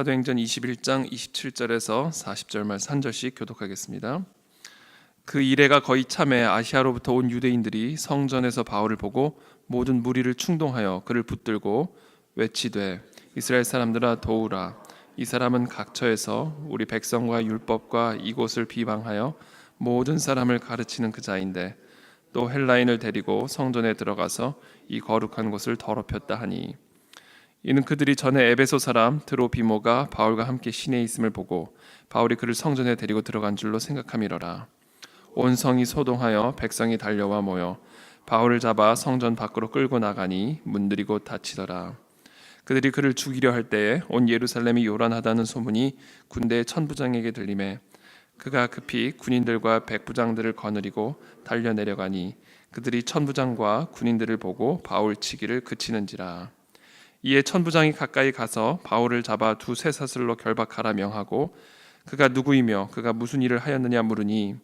사도행전 21장 27절에서 40절 말씀 한 절씩 교독하겠습니다. 그 이레가 거의 참에 아시아로부터 온 유대인들이 성전에서 바울을 보고 모든 무리를 충동하여 그를 붙들고 외치되 이스라엘 사람들아 도우라. 이 사람은 각처에서 우리 백성과 율법과 이곳을 비방하여 모든 사람을 가르치는 그 자인데 또 헬라인을 데리고 성전에 들어가서 이 거룩한 곳을 더럽혔다 하니 이는 그들이 전에 에베소 사람 드로비모가 바울과 함께 시내에 있음을 보고 바울이 그를 성전에 데리고 들어간 줄로 생각함이러라. 온 성이 소동하여 백성이 달려와 모여 바울을 잡아 성전 밖으로 끌고 나가니 문들이 곧 닫히더라. 그들이 그를 죽이려 할 때에 온 예루살렘이 요란하다는 소문이 군대의 천부장에게 들리매 그가 급히 군인들과 백부장들을 거느리고 달려 내려가니 그들이 천부장과 군인들을 보고 바울 치기를 그치는지라. 이에 천부장이 가까이 가서 바울을 잡아 두 쇠사슬로 결박하라 명하고 그가 누구이며 그가 무슨 일을 하였느냐 물으니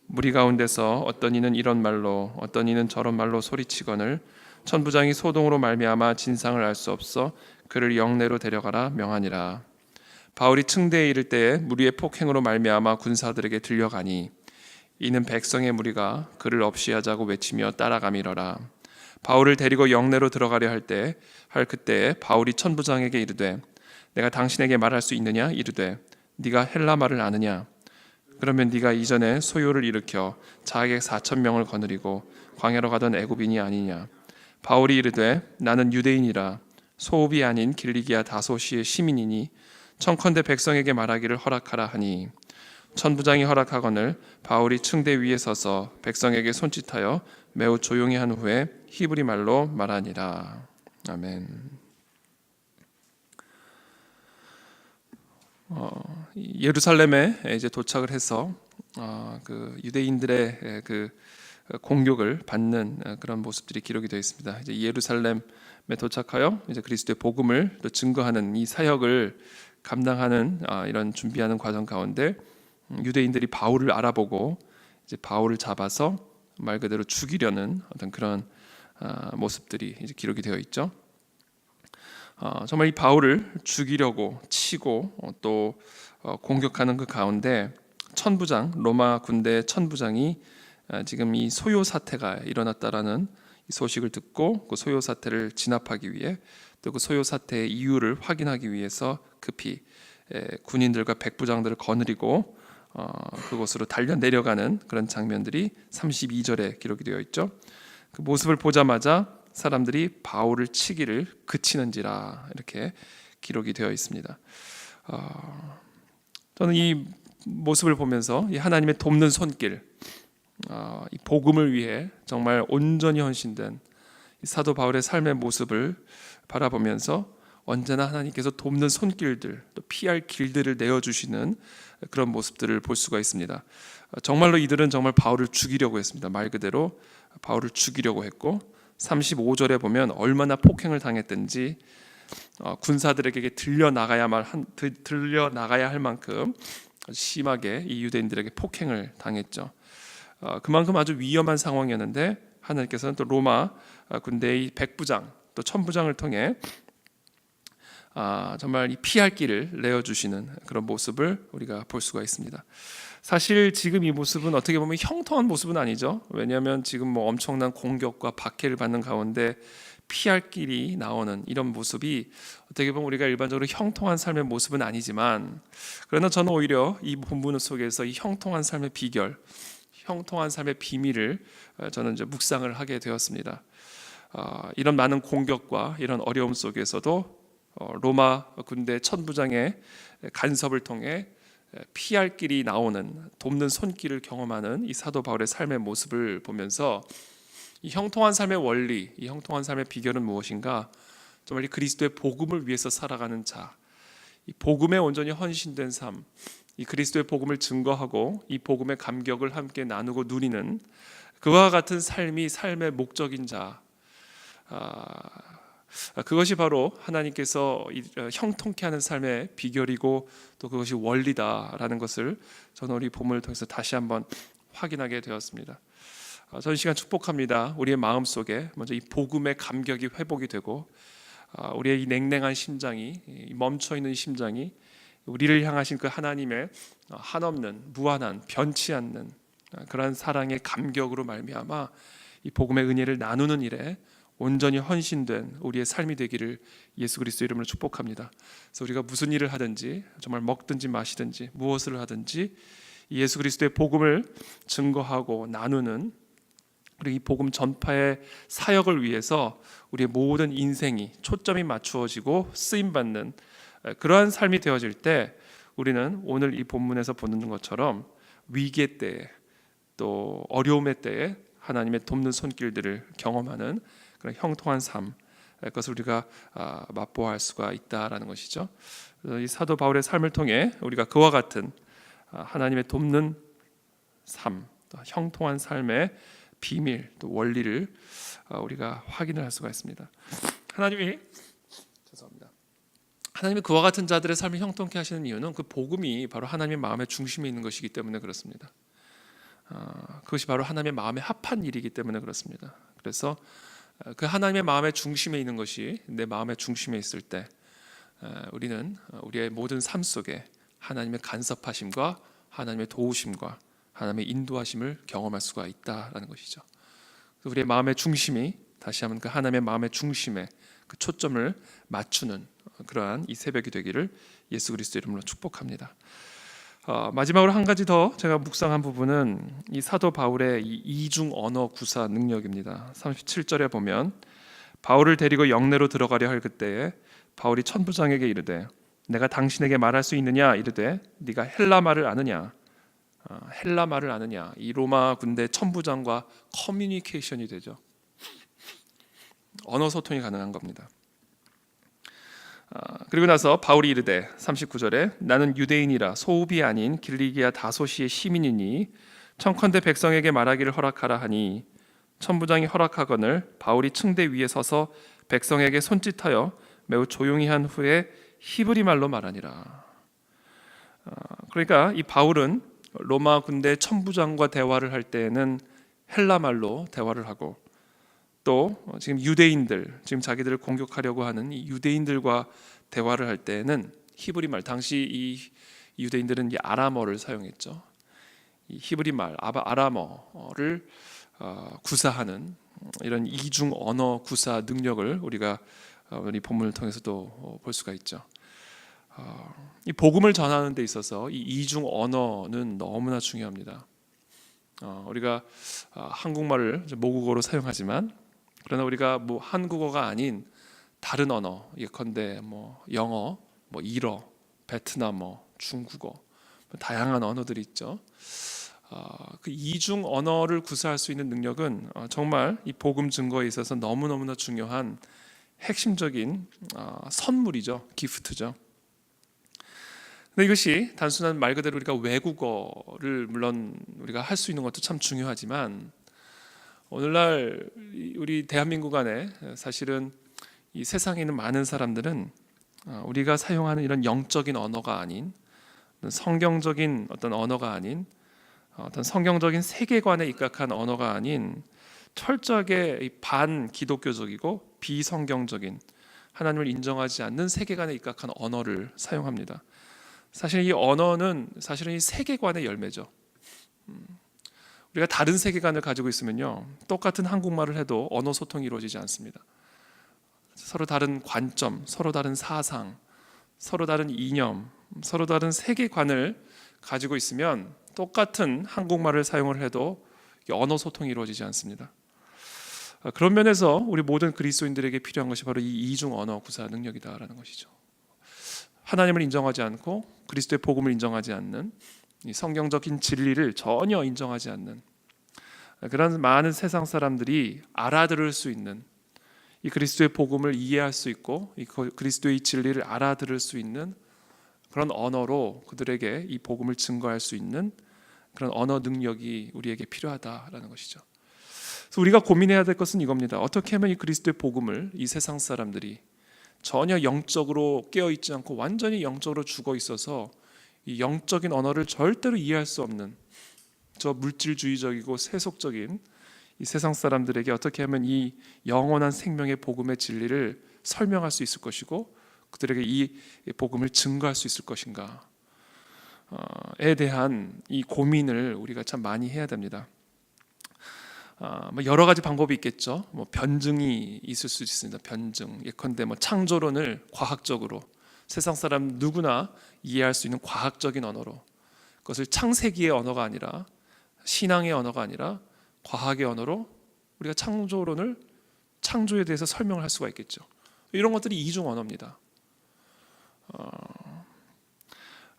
무리 가운데서 어떤 이는 이런 말로 어떤 이는 저런 말로 소리치거늘 천부장이 소동으로 말미암아 진상을 알 수 없어 그를 영내로 데려가라 명하니라. 바울이 층대에 이를 때에 무리의 폭행으로 말미암아 군사들에게 들려가니 이는 백성의 무리가 그를 없이하자고 외치며 따라가미러라. 바울을 데리고 영내로 들어가려 할 그때에 바울이 천부장에게 이르되 내가 당신에게 말할 수 있느냐 이르되 네가 헬라 말을 아느냐 그러면 네가 이전에 소요를 일으켜 자객 4,000명을 거느리고 광야로 가던 애굽인이 아니냐. 바울이 이르되 나는 유대인이라 소읍이 아닌 길리기아 다소시의 시민이니 청컨대 백성에게 말하기를 허락하라 하니 천부장이 허락하거늘 바울이 층대 위에 서서 백성에게 손짓하여 매우 조용히 한 후에 히브리 말로 말하니라. 아멘. 예루살렘에 이제 도착을 해서 그 유대인들의 그 공격을 받는 그런 모습들이 기록이 되어 있습니다. 이제 예루살렘에 도착하여 이제 그리스도의 복음을 또 증거하는 이 사역을 감당하는 이런 준비하는 과정 가운데 유대인들이 바울을 알아보고 이제 바울을 잡아서 말 그대로 죽이려는 어떤 그런 모습들이 이제 기록이 되어 있죠. 정말 이 바울을 죽이려고 치고 또 공격하는 그 가운데 천부장 로마 군대 천부장이 지금 이 소요 사태가 일어났다라는 이 소식을 듣고 그 소요 사태를 진압하기 위해 또 그 소요 사태의 이유를 확인하기 위해서 급히 군인들과 백부장들을 거느리고 그곳으로 달려 내려가는 그런 장면들이 32절에 기록이 되어 있죠. 그 모습을 보자마자 사람들이 바울을 치기를 그치는지라 이렇게 기록이 되어 있습니다. 저는 이 모습을 보면서 이 하나님의 돕는 손길, 이 복음을 위해 정말 온전히 헌신된 이 사도 바울의 삶의 모습을 바라보면서 언제나 하나님께서 돕는 손길들, 또 피할 길들을 내어주시는 그런 모습들을 볼 수가 있습니다. 정말로 이들은 정말 바울을 죽이려고 했습니다. 말 그대로 바울을 죽이려고 했고 35절에 보면 얼마나 폭행을 당했든지 군사들에게 들려나가야 할 만큼 심하게 이 유대인들에게 폭행을 당했죠. 그만큼 아주 위험한 상황이었는데 하나님께서는 또 로마 군대의 백부장 또 천부장을 통해 정말 이 피할 길을 내어주시는 그런 모습을 우리가 볼 수가 있습니다. 사실 지금 이 모습은 어떻게 보면 형통한 모습은 아니죠. 왜냐하면 지금 뭐 엄청난 공격과 박해를 받는 가운데 피할 길이 나오는 이런 모습이 어떻게 보면 우리가 일반적으로 형통한 삶의 모습은 아니지만 그러나 저는 오히려 이 본문 속에서 이 형통한 삶의 비결, 형통한 삶의 비밀을 저는 이제 묵상을 하게 되었습니다. 이런 많은 공격과 이런 어려움 속에서도 로마 군대 천부장의 간섭을 통해 피할 길이 나오는 돕는 손길을 경험하는 이 사도 바울의 삶의 모습을 보면서 이 형통한 삶의 원리, 이 형통한 삶의 비결은 무엇인가? 정말 이 그리스도의 복음을 위해서 살아가는 자, 이 복음에 온전히 헌신된 삶, 이 그리스도의 복음을 증거하고 이 복음의 감격을 함께 나누고 누리는 그와 같은 삶이 삶의 목적인 자, 그것이 바로 하나님께서 형통케 하는 삶의 비결이고 또 그것이 원리다라는 것을 저는 우리 본문을 통해서 다시 한번 확인하게 되었습니다. 저는 시간 축복합니다. 우리의 마음속에 먼저 이 복음의 감격이 회복이 되고 우리의 이 냉랭한 심장이, 이 멈춰 있는 심장이 우리를 향하신 그 하나님의 한없는 무한한 변치 않는 그러한 사랑의 감격으로 말미암아 이 복음의 은혜를 나누는 일에 온전히 헌신된 우리의 삶이 되기를 예수 그리스도 이름으로 축복합니다. 그래서 우리가 무슨 일을 하든지, 정말 먹든지 마시든지 무엇을 하든지 예수 그리스도의 복음을 증거하고 나누는 우리 이 복음 전파의 사역을 위해서 우리의 모든 인생이 초점이 맞추어지고 쓰임받는 그러한 삶이 되어질 때 우리는 오늘 이 본문에서 보는 것처럼 위기의 때에 또 어려움의 때에 하나님의 돕는 손길들을 경험하는 그런 형통한 삶, 그것을 우리가 맛보아할 수가 있다라는 것이죠. 이 사도 바울의 삶을 통해 우리가 그와 같은 하나님의 돕는 삶, 또 형통한 삶의 비밀, 또 원리를 우리가 확인을 할 수가 있습니다. 하나님이 그와 같은 자들의 삶을 형통케 하시는 이유는 그 복음이 바로 하나님의 마음의 중심에 있는 것이기 때문에 그렇습니다. 그것이 바로 하나님의 마음에 합한 일이기 때문에 그렇습니다. 그래서 그 하나님의 마음의 중심에 있는 것이 내 마음의 중심에 있을 때 우리는 우리의 모든 삶 속에 하나님의 간섭하심과 하나님의 도우심과 하나님의 인도하심을 경험할 수가 있다라는 것이죠. 우리의 마음의 중심이 다시 한번 그 하나님의 마음의 중심에 그 초점을 맞추는 그러한 이 새벽이 되기를 예수 그리스도 이름으로 축복합니다. 마지막으로 한 가지 더 제가 묵상한 부분은 이 사도 바울의 이 이중 언어 구사 능력입니다. 37절에 보면 바울을 데리고 영내로 들어가려 할 그때에 바울이 천부장에게 이르되 내가 당신에게 말할 수 있느냐 이르되 네가 헬라 말을 아느냐. 헬라 말을 아느냐. 이 로마 군대 천부장과 커뮤니케이션이 되죠. 언어 소통이 가능한 겁니다. 그리고 나서 바울이 이르되 39절에 나는 유대인이라 소읍이 아닌 길리기아 다소시의 시민이니 청컨대 백성에게 말하기를 허락하라 하니 천부장이 허락하거늘 바울이 층대 위에 서서 백성에게 손짓하여 매우 조용히 한 후에 히브리 말로 말하니라. 그러니까 이 바울은 로마 군대 천부장과 대화를 할 때에는 헬라 말로 대화를 하고 또 지금 유대인들, 지금 자기들을 공격하려고 하는 이 유대인들과 대화를 할 때에는 히브리 말, 당시 이 유대인들은 이 아람어를 사용했죠. 이 히브리 말, 아람어를 구사하는 이런 이중 언어 구사 능력을 우리가 우리 본문을 통해서도 볼 수가 있죠. 이 복음을 전하는 데 있어서 이 이중 언어는 너무나 중요합니다. 우리가 한국말을 모국어로 사용하지만 그러나 우리가 뭐 한국어가 아닌 다른 언어, 예컨대 뭐 영어, 뭐 일어, 베트남어, 중국어, 다양한 언어들이 있죠. 그 이중 언어를 구사할 수 있는 능력은 정말 이 복음 증거에 있어서 너무너무나 중요한 핵심적인 선물이죠, 기프트죠. 근데 이것이 단순한 말 그대로 우리가 외국어를 물론 우리가 할 수 있는 것도 참 중요하지만 오늘날 우리 대한민국 안에 사실은 이 세상에 있는 많은 사람들은 우리가 사용하는 이런 영적인 언어가 아닌 성경적인 어떤 언어가 아닌 어떤 성경적인 세계관에 입각한 언어가 아닌 철저하게 반기독교적이고 비성경적인 하나님을 인정하지 않는 세계관에 입각한 언어를 사용합니다. 사실 이 언어는 사실은 이 세계관의 열매죠. 우리가 다른 세계관을 가지고 있으면요, 똑같은 한국말을 해도 언어 소통이 이루어지지 않습니다. 서로 다른 관점, 서로 다른 사상, 서로 다른 이념, 서로 다른 세계관을 가지고 있으면 똑같은 한국말을 사용을 해도 언어 소통이 이루어지지 않습니다. 그런 면에서 우리 모든 그리스도인들에게 필요한 것이 바로 이 이중 언어 구사 능력이다라는 것이죠. 하나님을 인정하지 않고 그리스도의 복음을 인정하지 않는 이 성경적인 진리를 전혀 인정하지 않는 그런 많은 세상 사람들이 알아들을 수 있는 이 그리스도의 복음을 이해할 수 있고 이 그리스도의 진리를 알아들을 수 있는 그런 언어로 그들에게 이 복음을 증거할 수 있는 그런 언어 능력이 우리에게 필요하다라는 것이죠. 그래서 우리가 고민해야 될 것은 이겁니다. 어떻게 하면 이 그리스도의 복음을 이 세상 사람들이 전혀 영적으로 깨어있지 않고 완전히 영적으로 죽어 있어서 이 영적인 언어를 절대로 이해할 수 없는 저 물질주의적이고 세속적인 이 세상 사람들에게 어떻게 하면 이 영원한 생명의 복음의 진리를 설명할 수 있을 것이고 그들에게 이 복음을 증거할 수 있을 것인가에 대한 이 고민을 우리가 참 많이 해야 됩니다. 뭐 여러 가지 방법이 있겠죠. 뭐 변증이 있을 수 있습니다. 변증. 예컨대 뭐 창조론을 과학적으로 세상 사람 누구나 이해할 수 있는 과학적인 언어로, 그것을 창세기의 언어가 아니라 신앙의 언어가 아니라 과학의 언어로 우리가 창조에 대해서 설명을 할 수가 있겠죠. 이런 것들이 이중 언어입니다.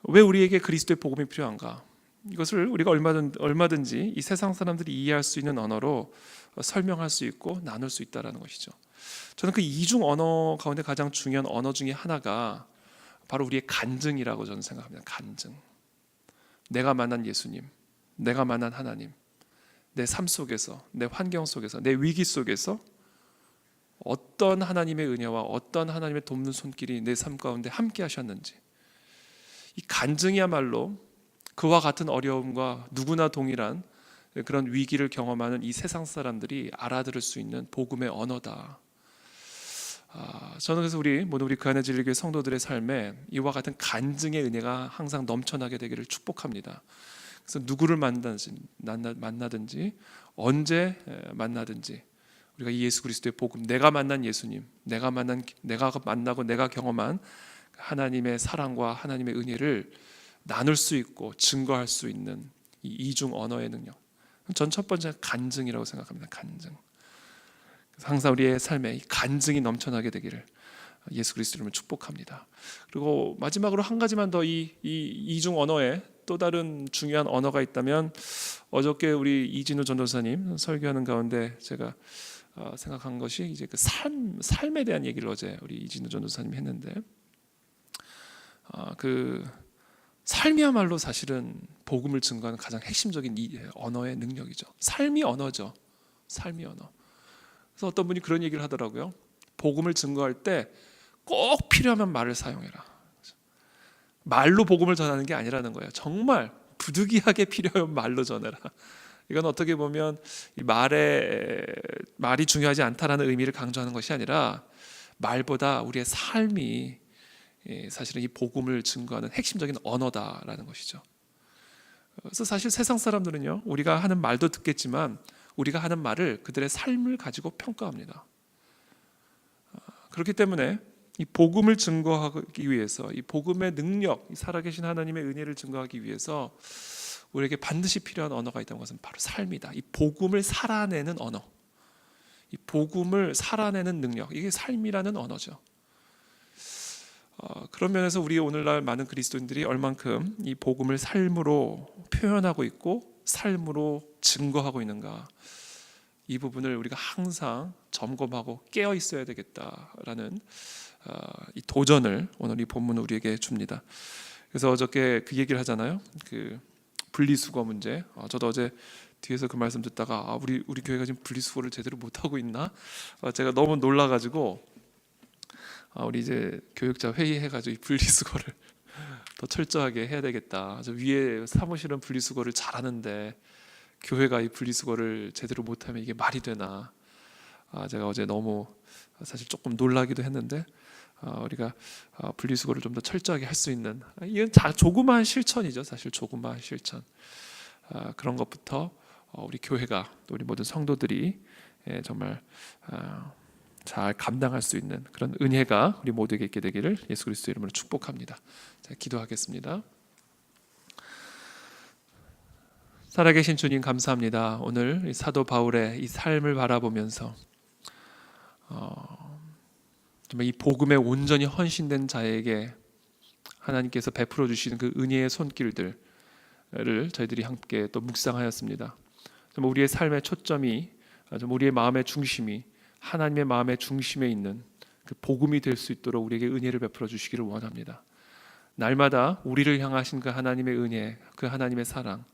왜 우리에게 그리스도의 복음이 필요한가? 이것을 우리가 얼마든지 이 세상 사람들이 이해할 수 있는 언어로 설명할 수 있고 나눌 수 있다는 것이죠. 저는 그 이중 언어 가운데 가장 중요한 언어 중에 하나가 바로 우리의 간증이라고 저는 생각합니다. 간증. 내가 만난 예수님, 내가 만난 하나님, 내 삶 속에서, 내 환경 속에서, 내 위기 속에서 어떤 하나님의 은혜와 어떤 하나님의 돕는 손길이 내 삶 가운데 함께 하셨는지, 이 간증이야말로 그와 같은 어려움과 누구나 동일한 그런 위기를 경험하는 이 세상 사람들이 알아들을 수 있는 복음의 언어다. 저는 그래서 우리 그 안에 진리교회 성도들의 삶에 이와 같은 간증의 은혜가 항상 넘쳐나게 되기를 축복합니다. 그래서 누구를 만나든지 언제 만나든지 우리가 이 예수 그리스도의 복음, 내가 만난 예수님, 내가 만나고 내가 경험한 하나님의 사랑과 하나님의 은혜를 나눌 수 있고 증거할 수 있는 이 이중 언어의 능력. 전 첫 번째 간증이라고 생각합니다. 간증. 항상 우리의 삶에 이 간증이 넘쳐나게 되기를 예수 그리스도 이름으로 축복합니다. 그리고 마지막으로 한 가지만 더 이 이중 언어에 또 다른 중요한 언어가 있다면, 어저께 우리 이진우 전도사님 설교하는 가운데 제가 생각한 것이 이제 그 삶에 대한 얘기를 어제 우리 이진우 전도사님이 했는데, 그 삶이야말로 사실은 복음을 증거하는 가장 핵심적인 이 언어의 능력이죠. 삶이 언어죠. 삶이 언어. 그래서 어떤 분이 그런 얘기를 하더라고요. 복음을 증거할 때 꼭 필요하면 말을 사용해라. 말로 복음을 전하는 게 아니라는 거예요. 정말 부득이하게 필요하면 말로 전해라. 이건 어떻게 보면 말이 중요하지 않다라는 의미를 강조하는 것이 아니라, 말보다 우리의 삶이 사실은 이 복음을 증거하는 핵심적인 언어다라는 것이죠. 그래서 사실 세상 사람들은요, 우리가 하는 말도 듣겠지만 우리가 하는 말을 그들의 삶을 가지고 평가합니다. 그렇기 때문에 이 복음을 증거하기 위해서, 이 복음의 능력, 이 살아계신 하나님의 은혜를 증거하기 위해서 우리에게 반드시 필요한 언어가 있다는 것은 바로 삶이다. 이 복음을 살아내는 언어, 이 복음을 살아내는 능력, 이게 삶이라는 언어죠. 그런 면에서 우리 오늘날 많은 그리스도인들이 얼만큼 이 복음을 삶으로 표현하고 있고 삶으로 증거하고 있는가, 이 부분을 우리가 항상 점검하고 깨어 있어야 되겠다라는 이 도전을 오늘 이 본문은 우리에게 줍니다. 그래서 어저께 그 얘기를 하잖아요. 그 분리수거 문제. 저도 어제 뒤에서 그 말씀 듣다가 우리 교회가 지금 분리수거를 제대로 못 하고 있나? 제가 너무 놀라가지고 우리 이제 교육자 회의해가지고 이 분리수거를 더 철저하게 해야 되겠다. 저 위에 사무실은 분리수거를 잘하는데 교회가 이 분리수거를 제대로 못하면 이게 말이 되나? 제가 어제 너무 사실 조금 놀라기도 했는데, 우리가 분리수거를 좀 더 철저하게 할 수 있는, 이건 조그마한 실천이죠. 사실 조그마한 실천. 그런 것부터 우리 교회가, 또 우리 모든 성도들이 정말 잘 감당할 수 있는 그런 은혜가 우리 모두에게 있게 되기를 예수 그리스도 이름으로 축복합니다. 자, 기도하겠습니다. 살아계신 주님, 감사합니다. 오늘 사도 바울의 이 삶을 바라보면서 정말 이 복음에 온전히 헌신된 자에게 하나님께서 베풀어 주시는 그 은혜의 손길들을 저희들이 함께 또 묵상하였습니다. 정말 우리의 삶의 초점이, 정말 우리의 마음의 중심이 하나님의 마음의 중심에 있는 그 복음이 될 수 있도록 우리에게 은혜를 베풀어 주시기를 원합니다. 날마다 우리를 향하신 그 하나님의 은혜, 그 하나님의 사랑,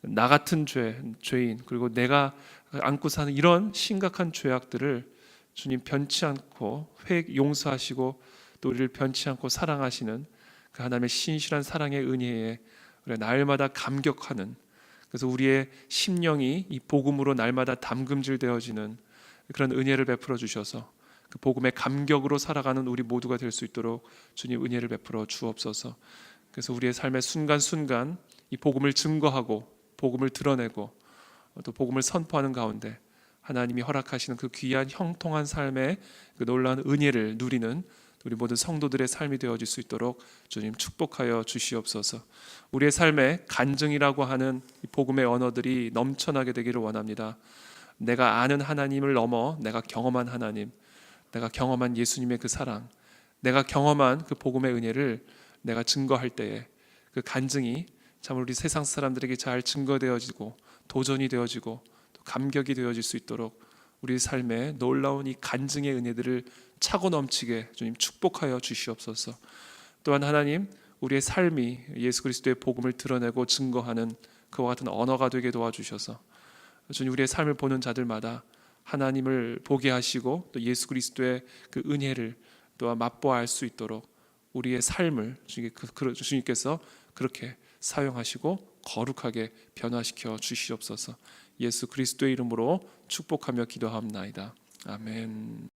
나 같은 죄인, 그리고 내가 안고 사는 이런 심각한 죄악들을 주님 변치 않고 용서하시고 또 우리를 변치 않고 사랑하시는 그 하나님의 신실한 사랑의 은혜에 우리가 날마다 감격하는, 그래서 우리의 심령이 이 복음으로 날마다 담금질되어지는 그런 은혜를 베풀어 주셔서 그 복음의 감격으로 살아가는 우리 모두가 될 수 있도록 주님 은혜를 베풀어 주옵소서. 그래서 우리의 삶의 순간순간 이 복음을 증거하고 복음을 드러내고 또 복음을 선포하는 가운데 하나님이 허락하시는 그 귀한 형통한 삶의 그 놀라운 은혜를 누리는 우리 모든 성도들의 삶이 되어질 수 있도록 주님 축복하여 주시옵소서. 우리의 삶에 간증이라고 하는 이 복음의 언어들이 넘쳐나게 되기를 원합니다. 내가 아는 하나님을 넘어 내가 경험한 하나님, 내가 경험한 예수님의 그 사랑, 내가 경험한 그 복음의 은혜를 내가 증거할 때에 그 간증이 참 우리 세상 사람들에게 잘 증거되어지고 도전이 되어지고 또 감격이 되어질 수 있도록 우리 삶에 놀라운 이 간증의 은혜들을 차고 넘치게 주님 축복하여 주시옵소서. 또한 하나님, 우리의 삶이 예수 그리스도의 복음을 드러내고 증거하는 그와 같은 언어가 되게 도와주셔서 주님, 우리의 삶을 보는 자들마다 하나님을 보게 하시고 또 예수 그리스도의 그 은혜를 또한 맛보아 알 수 있도록 우리의 삶을 주님께서 그렇게 사용하시고 거룩하게 변화시켜 주시옵소서. 예수 그리스도의 이름으로 축복하며 기도합나이다. 아멘.